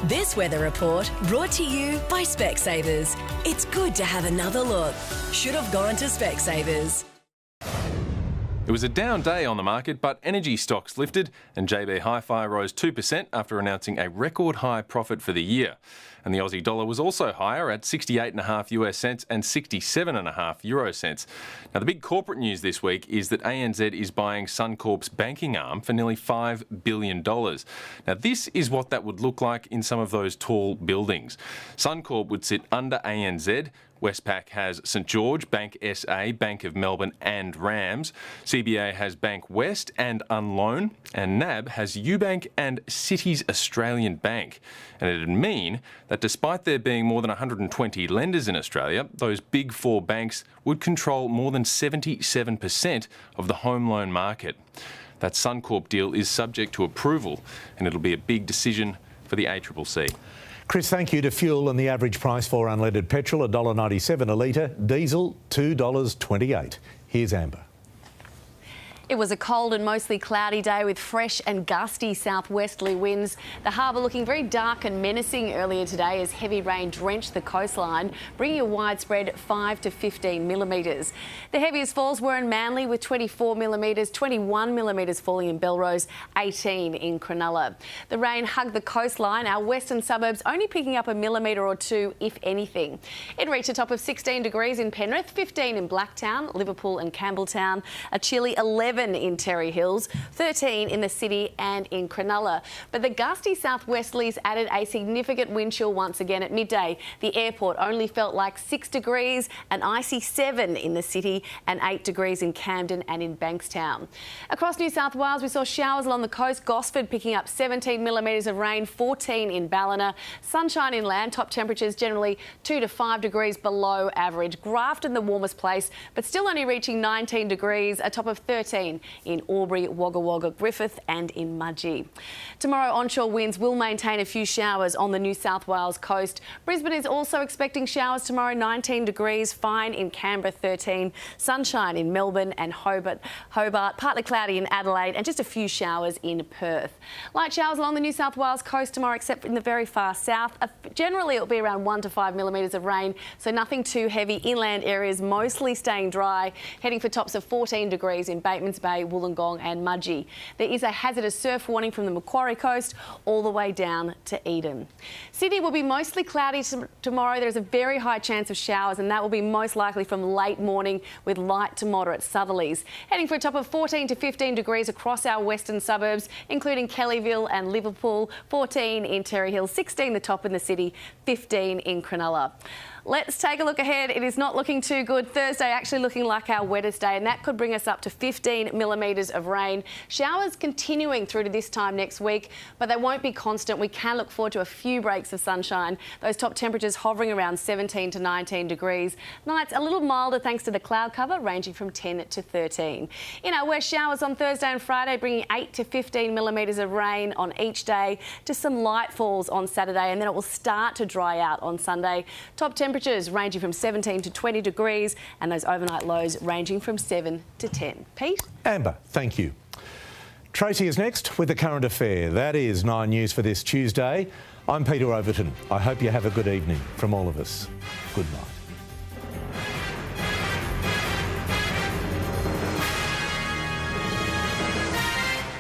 This weather report brought to you by SpecSavers. It's good to have another look. Should have gone to SpecSavers. It was a down day on the market, but energy stocks lifted and JB Hi-Fi rose 2% after announcing a record high profit for the year. And the Aussie dollar was also higher at 68.5 US cents and 67.5 euro cents. Now, the big corporate news this week is that ANZ is buying Suncorp's banking arm for nearly $5 billion. Now, this is what that would look like in some of those tall buildings. Suncorp would sit under ANZ. Westpac has St George, Bank SA, Bank of Melbourne and Rams. CBA has Bank West and Unloan. And NAB has UBank and Cities Australian Bank. And it'd mean that despite there being more than 120 lenders in Australia, those big four banks would control more than 77% of the home loan market. That Suncorp deal is subject to approval, and it'll be a big decision for the ACCC. Chris, thank you. To fuel and the average price for unleaded petrol, $1.97 a litre, diesel $2.28. Here's Amber. It was a cold and mostly cloudy day with fresh and gusty southwesterly winds. The harbour looking very dark and menacing earlier today as heavy rain drenched the coastline, bringing a widespread 5 to 15 millimetres. The heaviest falls were in Manly with 24 millimetres, 21 millimetres falling in Belrose, 18 in Cronulla. The rain hugged the coastline, our western suburbs only picking up a millimetre or two, if anything. It reached a top of 16 degrees in Penrith, 15 in Blacktown, Liverpool and Campbelltown, a chilly 11 in Terry Hills, 13 in the city and in Cronulla. But the gusty southwesterlies added a significant wind chill once again at midday. The airport only felt like 6 degrees, an icy 7 in the city and 8 degrees in Camden and in Bankstown. Across New South Wales, we saw showers along the coast. Gosford picking up 17 millimetres of rain, 14 in Ballina. Sunshine inland, top temperatures generally 2 to 5 degrees below average. Grafton the warmest place, but still only reaching 19 degrees, a top of 13 in Albury, Wagga Wagga, Griffith and in Mudgee. Tomorrow, onshore winds will maintain a few showers on the New South Wales coast. Brisbane is also expecting showers tomorrow, 19 degrees, fine in Canberra, 13, sunshine in Melbourne and Hobart, partly cloudy in Adelaide and just a few showers in Perth. Light showers along the New South Wales coast tomorrow, except in the very far south. Generally, it will be around 1 to 5 millimetres of rain, so nothing too heavy. Inland areas mostly staying dry, heading for tops of 14 degrees in Batemans Bay, Wollongong and Mudgee. There is a hazardous surf warning from the Macquarie coast all the way down to Eden. Sydney will be mostly cloudy tomorrow. There's a very high chance of showers and that will be most likely from late morning with light to moderate southerlies. Heading for a top of 14 to 15 degrees across our western suburbs, including Kellyville and Liverpool, 14 in Terry Hills, 16 the top in the city, 15 in Cronulla. Let's take a look ahead. It is not looking too good. Thursday actually looking like our wettest day, and that could bring us up to 15 millimetres of rain. Showers continuing through to this time next week, but they won't be constant. We can look forward to a few breaks of sunshine. Those top temperatures hovering around 17 to 19 degrees. Nights a little milder thanks to the cloud cover, ranging from 10 to 13. In our west, showers on Thursday and Friday, bringing 8 to 15 millimetres of rain on each day, to some light falls on Saturday, and then it will start to dry out on Sunday. Top temperatures ranging from 17 to 20 degrees and those overnight lows ranging from 7 to 10. Pete? Amber, thank you. Tracy is next with the current affair. That is 9 News for this Tuesday. I'm Peter Overton. I hope you have a good evening. From all of us, good night.